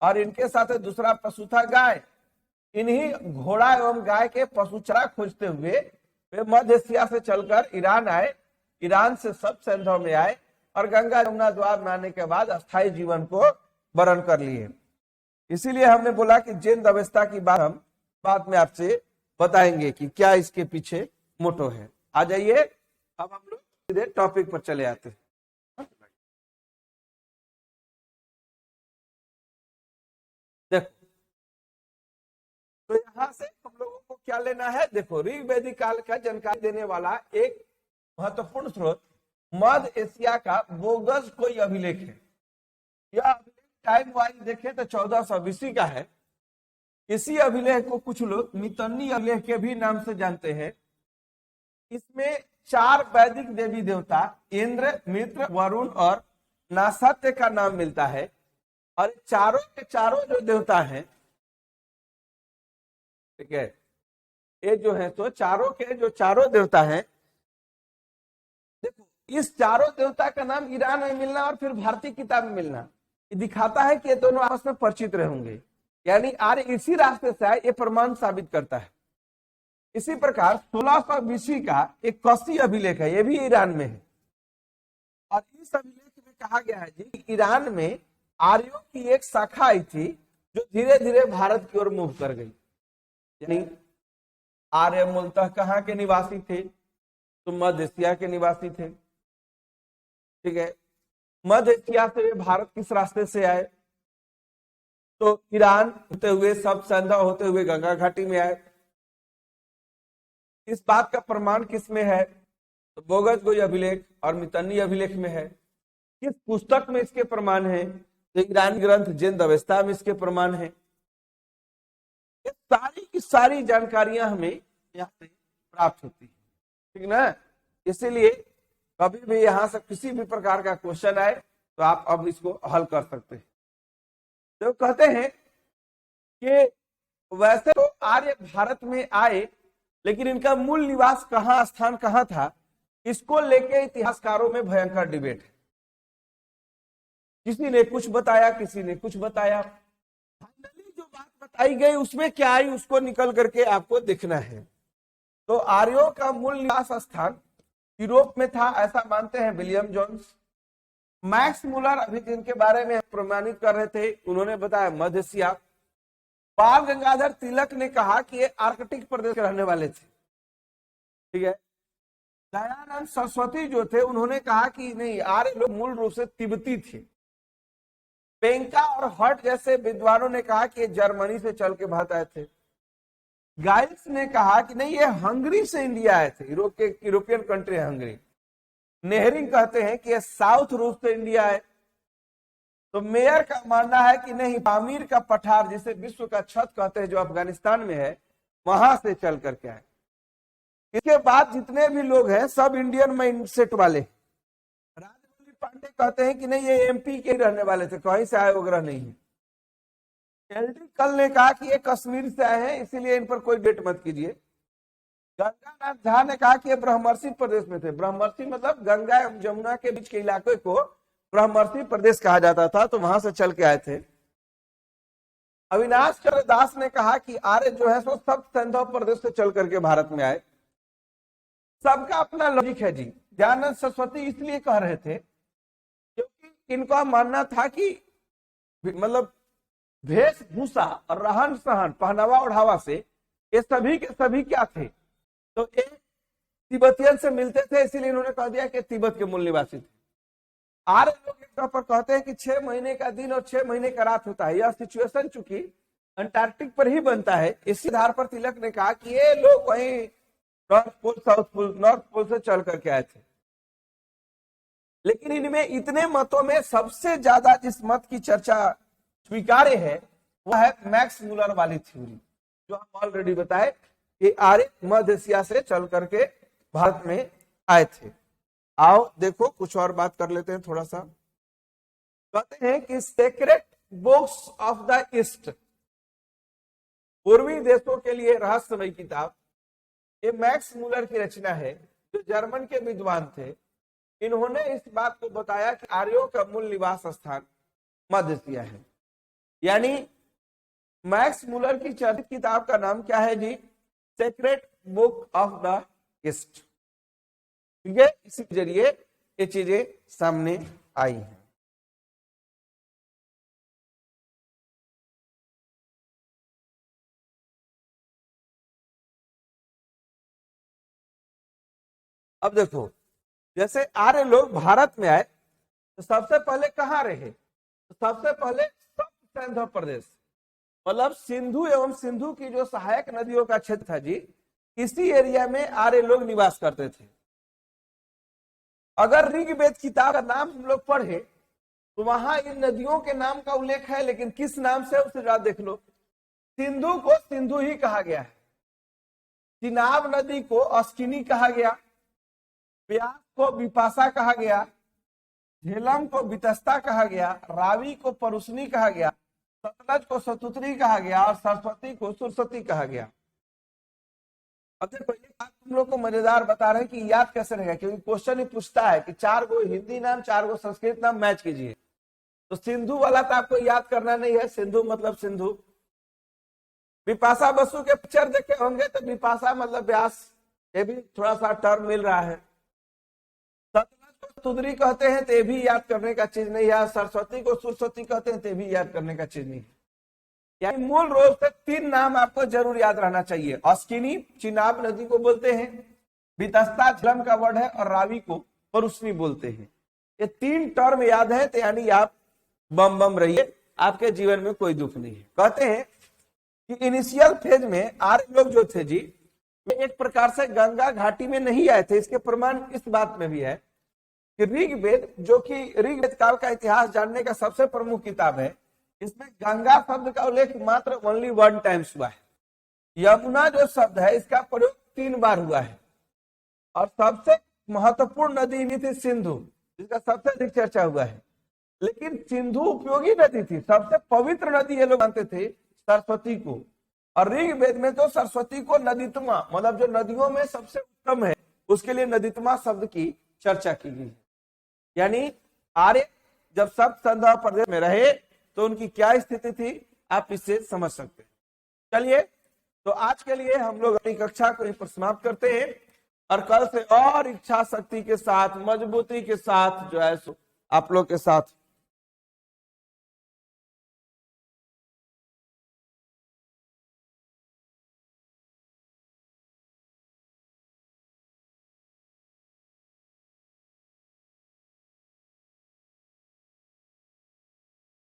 और इनके साथ दूसरा पशु था गाय। इन्हीं घोड़ा एवं गाय के पशु चारा खोजते हुए वे मध्य एशिया से चलकर ईरान आए, ईरान से सब सिंधु में आए और गंगा जमुना दोआब में आने के बाद अस्थायी जीवन को वर्ण कर लिए। इसीलिए हमने बोला कि जिंद अवस्था की बात हम बाद में आपसे बताएंगे कि क्या इसके पीछे मोटो है। आ जाइए, अब हम लोग सीधे टॉपिक पर चले आते हैं। देखो, तो यहां से हम लोगों को क्या लेना है, देखो ऋग्वेदिक काल का जानकारी देने वाला एक महत्वपूर्ण स्रोत मध्य एशिया का बोगस कोई अभिलेख है। यह अभिलेख टाइम वाइज देखें तो 1420 का है। इसी अभिलेख को कुछ लोग मितन्नी अभिलेख के भी नाम से जानते हैं। इसमें 4 वैदिक देवी देवता इंद्र, मित्र, वरुण और नासत्य का नाम मिलता है। और चारों के चारों जो देवता हैं, ठीक है, ये जो है तो चारों के जो चारों देवता हैं, देखो इस चारों देवता का नाम ईरान में मिलना और फिर भारतीय किताब में मिलना, ये दिखाता है कि ये दोनों आपस में परिचित होंगे, यानी आर्य इसी रास्ते से आए, ये प्रमाण साबित करता है। इसी प्रकार 1620 का एक कसी अभिलेख है, ये भी ईरान में है। और इस अभिलेख में कहा गया है जी, ईरान में आर्यों की एक शाखा आई थी जो धीरे धीरे भारत की ओर मूव कर गई। यानी आर्य मूलतः कहाँ के निवासी थे, तो मध्य एशिया के निवासी थे। ठीक है, मध्य एशिया से वे भारत किस रास्ते से आए, तो ईरान होते हुए सब सिंधु होते हुए गंगा घाटी में आए। इस बात का प्रमाण किसमें है, तो बोगस कोई अभिलेख और मितन्नी अभिलेख में है। किस पुस्तक में इसके प्रमाण है, तो ईरानी ग्रंथ जिंद अवस्था में इसके प्रमाण है। ये सारी की सारी जानकारियां हमें यहाँ से प्राप्त होती है, ठीक ना। इसीलिए कभी भी यहां से किसी भी प्रकार का क्वेश्चन आए तो आप अब इसको हल कर सकते हैं। तो कहते हैं कि वैसे तो आर्य भारत में आए, लेकिन इनका मूल निवास कहाँ, स्थान कहाँ था, इसको लेके इतिहासकारों में भयंकर डिबेट है। किसी ने कुछ बताया, किसी ने कुछ बताया। फाइनली जो बात बताई गई उसमें क्या आई, उसको निकल करके आपको देखना है। तो आर्यों का मूल निवास स्थान यूरोप में था, ऐसा मानते हैं विलियम जोन्स। मैक्स मुलर अभी जिनके बारे में प्रमाणित कर रहे थे उन्होंने बताया मध्य एशिया। बाल गंगाधर तिलक ने कहा कि ये आर्कटिक प्रदेश के रहने वाले थे, ठीक है। दयानंद सरस्वती जो थे उन्होंने कहा कि नहीं, आर्य लोग मूल रूप से तिब्बती थे। पेंका और हट जैसे विद्वानों ने कहा कि ये जर्मनी से चल के भारत आए थे। गाइल्स ने कहा कि नहीं, ये हंगरी से इंडिया आए थे, यूरोपियन कंट्री है हंगरी। नेहरिंग कहते हैं कि ये साउथ रूस से इंडिया आए। तो मेयर का मानना है कि नहीं, पामीर का पठार जिसे विश्व का छत कहते हैं जो अफगानिस्तान में है, वहां से चल करके आए। इसके बाद जितने भी लोग हैं सब इंडियन माइंडसेट वाले। राजमौली पांडे कहते हैं कि नहीं, ये एमपी के रहने वाले थे, कहीं से आए वगैरह नहीं है। एलडी कल ने कहा कि ये कश्मीर से आए हैं, इसीलिए इन पर कोई डेट मत कीजिए। गंगानाथ झा ने कहा कि ये ब्रह्मर्षि प्रदेश में थे। ब्रह्मर्षि मतलब गंगा एवं जमुना के बीच के इलाके को ब्रह्मर्षि प्रदेश कहा जाता था, तो वहां से चल के आए थे। अविनाश चंद्र दास ने कहा कि आर्य जो है सो सब सिंधु प्रदेश से चल करके भारत में आए। सबका अपना लॉजिक है जी। दयानंद सरस्वती इसलिए कह रहे थे क्योंकि इनका मानना था कि मतलब वेशभूषा और रहन सहन, पहनावा ओढ़ावा से ये सभी के सभी क्या थे, तो एक तिब्बतियन से मिलते थे, इसीलिए इन्होंने कह दिया कि तिब्बत के मूल निवासी थे। आर्य लोग एक तौर पर कहते हैं कि 6 महीने का दिन और 6 महीने का रात होता है। यह सिचुएशन चूंकि अंटार्कटिक पर ही बनता है, इसी आधार पर तिलक ने कहा कि ये लोग वहीं north pole, south pole, north pole से चल करके आए थे। लेकिन इनमें इतने मतों में सबसे ज्यादा जिस मत की चर्चा स्वीकार्य है वह है मैक्स मुलर वाली थ्योरी, जो हम ऑलरेडी बताए कि आर्य मध्य एशिया से चल करके भारत में आए थे। आओ देखो कुछ और बात कर लेते हैं थोड़ा सा। कहते हैं कि secret books of the east, पूर्वी देशों के लिए रहस्यमय किताब, ये मैक्स मुलर की रचना है, जो जर्मन के विद्वान थे। इन्होंने इस बात को बताया कि आर्यों का मूल निवास स्थान मध्य एशिया है। यानी मैक्स मुलर की चर्चित किताब का नाम क्या है जी? Secret book of the East. ठीक है, इसी के जरिए ये चीजें सामने आई हैं। अब देखो, जैसे आर्य लोग भारत में आए तो सबसे पहले कहां रहे? तो सबसे पहले सिंधु प्रदेश, मतलब सिंधु एवं सिंधु की जो सहायक नदियों का क्षेत्र था जी, इसी एरिया में आर्य लोग निवास करते थे। अगर ऋग्वेद किताब का नाम हम लोग पढ़े तो वहां इन नदियों के नाम का उल्लेख है, लेकिन किस नाम से उसे जरा देख लो। सिंधु को सिंधु ही कहा गया है, चिनाब नदी को अस्किनी कहा गया, व्यास को विपाशा कहा गया, झेलम को वितस्ता कहा गया, रावी को परुष्णी कहा गया, सतलज को सतुत्री कहा गया और सरस्वती को सुरसती कहा गया। अब देखो ये बात तुम लोग को मजेदार बता रहे हैं कि याद कैसे रहेगा, क्योंकि क्वेश्चन ही पूछता है कि 4 गो हिंदी नाम 4 गो संस्कृत नाम मैच कीजिए। तो सिंधु वाला तो आपको याद करना नहीं है, सिंधु मतलब सिंधु। विपाशा बसु के पिक्चर देखे होंगे तो विपाशा मतलब व्यास, ये भी थोड़ा सा टर्म मिल रहा है। सतलज को तुदरी कहते हैं तो ये भी याद करने का चीज नहीं है। सरस्वती को सुरस्वती कहते हैं तो ये भी याद करने का चीज नहीं है। यानी मूल रूप से 3 नाम आपको जरूर याद रहना चाहिए। अस्किनी चिनाब नदी को बोलते हैं, वितस्ता झेलम का वर्ड है, और रावी को परुष्णी बोलते हैं। ये 3 टर्म याद है तो यानी आप बम बम रहिए, आपके जीवन में कोई दुख नहीं है। कहते हैं कि इनिशियल फेज में आर्य लोग जो थे जी, वे एक प्रकार से गंगा घाटी में नहीं आए थे। इसके प्रमाण इस बात में भी है कि ऋग्वेद, जो कि ऋग्वेद काल का इतिहास जानने का सबसे प्रमुख किताब है, इसमें गंगा शब्द का उल्लेख मात्र ओनली 1 टाइम्स हुआ है। यमुना जो शब्द है इसका प्रयोग 3 बार हुआ है। और सबसे महत्वपूर्ण नदी भी थी सिंधु, जिसका सबसे अधिक चर्चा हुआ है। लेकिन सिंधु उपयोगी नदी थी, सबसे पवित्र नदी ये लोग मानते थे सरस्वती को। और ऋग्वेद में तो सरस्वती को नदीतमा, मतलब जो नदियों में सबसे उत्तम है, उसके लिए नदीतमा शब्द की चर्चा की गई। यानी आर्य जब सब सिंधु प्रदेश में रहे तो उनकी क्या स्थिति थी, आप इससे समझ सकते हैं। चलिए, तो आज के लिए हम लोग अपनी कक्षा को यहीं पर समाप्त करते हैं, और कल से और इच्छा शक्ति के साथ, मजबूती के साथ जो है आप लोग के साथ